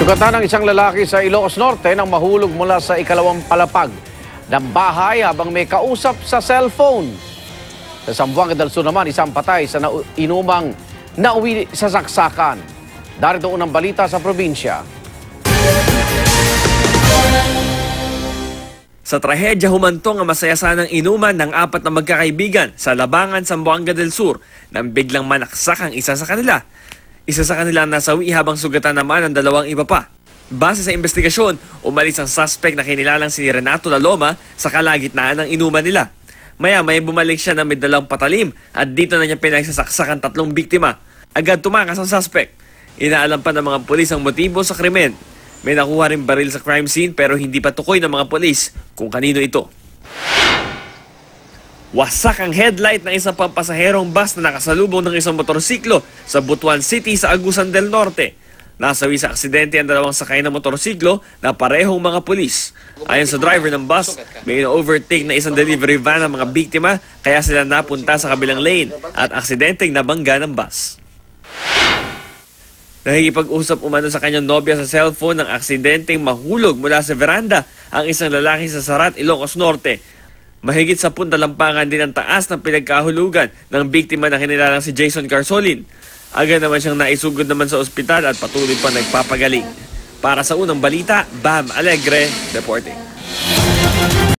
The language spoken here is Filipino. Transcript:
Sugatan ng isang lalaki sa Ilocos Norte nang mahulog mula sa ikalawang palapag ng bahay habang may kausap sa cellphone. Sa Zamboanga del Sur naman, isang patay sa inumang nauwi sa saksakan. Darito unang balita sa probinsya. Sa trahedya humantong ang masaya sanang inuman ng apat na magkakaibigan sa Labangan, Zamboanga del Sur nang biglang manaksak ang isa sa kanila. Isa sa kanila ang nasawi habang sugatan naman ang dalawang iba pa. Base sa investigasyon, umalis ang suspect na kinilalang si Renato Laloma sa kalagitnaan ng inuman nila. Maya-maya bumalik siya na may dalang patalim at dito na niya pinagsasaksak ang tatlong biktima. Agad tumakas ang suspect. Inaalam pa ng mga pulis ang motibo sa krimen. May nakuha rin baril sa crime scene pero hindi pa tukoy ng mga pulis kung kanino ito. Wasak ang headlight ng isang pampasaherong bus na nakasalubong ng isang motorsiklo sa Butuan City sa Agusan del Norte. Nasawi sa aksidente ang dalawang sakay ng motorsiklo na parehong mga pulis. Ayon sa driver ng bus, may overtake na isang delivery van ng mga biktima kaya sila napunta sa kabilang lane at aksidenteng nabangga ng bus. Nakikipag-usap umano sa kanyang nobya sa cellphone ng aksidenteng mahulog mula sa veranda ang isang lalaki sa Sarat, Ilocos Norte. Mahigit sa puntalampangan din ang taas ng pinagkahulugan ng biktima na kinilalang si Jason Carsolin. Agad naman siyang naisugod naman sa ospital at patuloy pa nagpapagaling. Para sa unang balita, Bam Alegre reporting.